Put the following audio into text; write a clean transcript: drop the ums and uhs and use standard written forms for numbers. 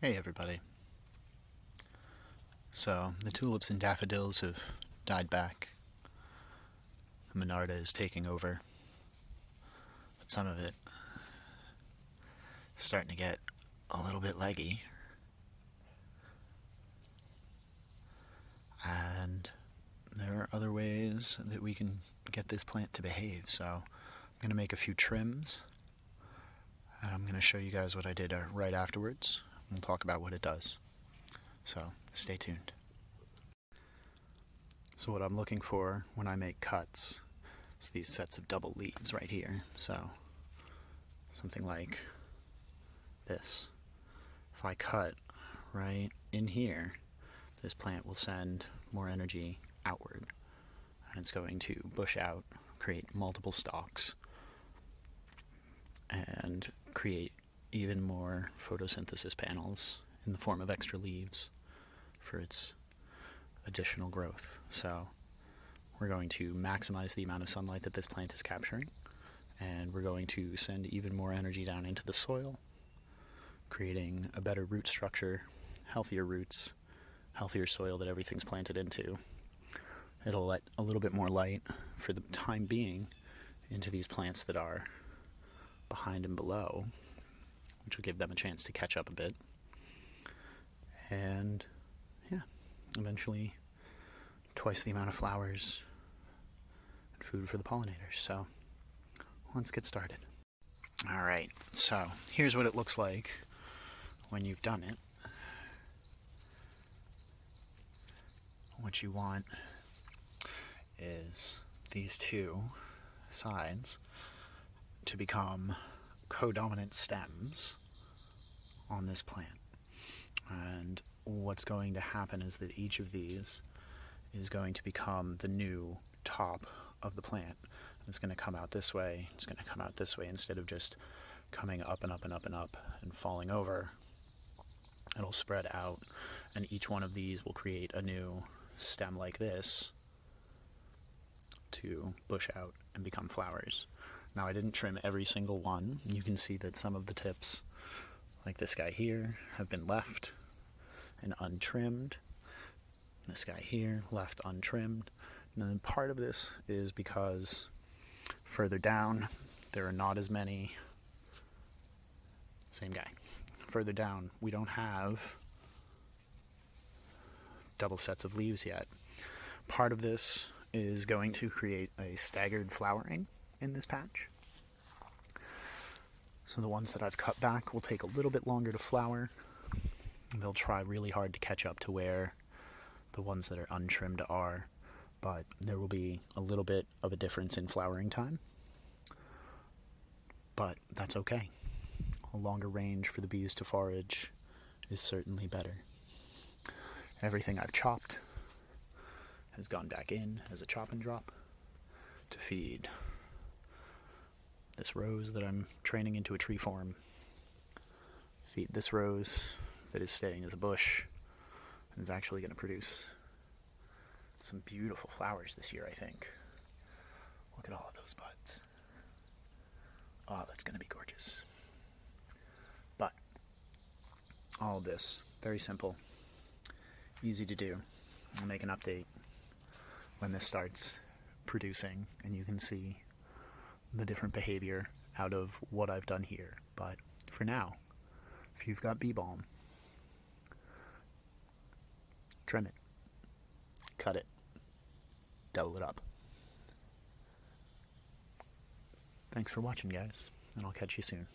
Hey everybody. So, the tulips and daffodils have died back. The Monarda is taking over. But some of it is starting to get a little bit leggy. And there are other ways that we can get this plant to behave. So, I'm going to make a few trims. And I'm going to show you guys what I did right afterwards. We'll talk about what it does. So, stay tuned. So what I'm looking for when I make cuts is these sets of double leaves right here. So something like this. If I cut right in here, this plant will send more energy outward. And it's going to bush out, create multiple stalks, and create even more photosynthesis panels in the form of extra leaves for its additional growth. So we're going to maximize the amount of sunlight that this plant is capturing, and we're going to send even more energy down into the soil, creating a better root structure, healthier roots, healthier soil that everything's planted into. It'll let a little bit more light for the time being into these plants that are behind and below, which will give them a chance to catch up a bit. And yeah, eventually twice the amount of flowers and food for the pollinators. So let's get started. Alright, so here's what it looks like when you've done it. What you want is these two sides to become codominant stems on this plant. And what's going to happen is that each of these is going to become the new top of the plant. It's going to come out this way, it's going to come out this way, instead of just coming up and up and up and up and falling over. It'll spread out, and each one of these will create a new stem like this to bush out and become flowers. Now, I didn't trim every single one. You can see that some of the tips, like this guy here, have been left and untrimmed. This guy here, left untrimmed. And then part of this is because further down, there are not as many. Same guy. Further down, we don't have double sets of leaves yet. Part of this is going to create a staggered flowering in this patch. So the ones that I've cut back will take a little bit longer to flower. They'll try really hard to catch up to where the ones that are untrimmed are, but there will be a little bit of a difference in flowering time. But that's okay. A longer range for the bees to forage is certainly better. Everything I've chopped has gone back in as a chop and drop to feed this rose that I'm training into a tree form, feed this rose that is staying as a bush and is actually going to produce some beautiful flowers this year, I think. Look at all of those buds. Oh, that's going to be gorgeous. But all of this, very simple, easy to do. I'll make an update when this starts producing, and you can see the different behavior out of what I've done here. But for now, if you've got Bee Balm, trim it, cut it, double it up. Thanks for watching, guys, and I'll catch you soon.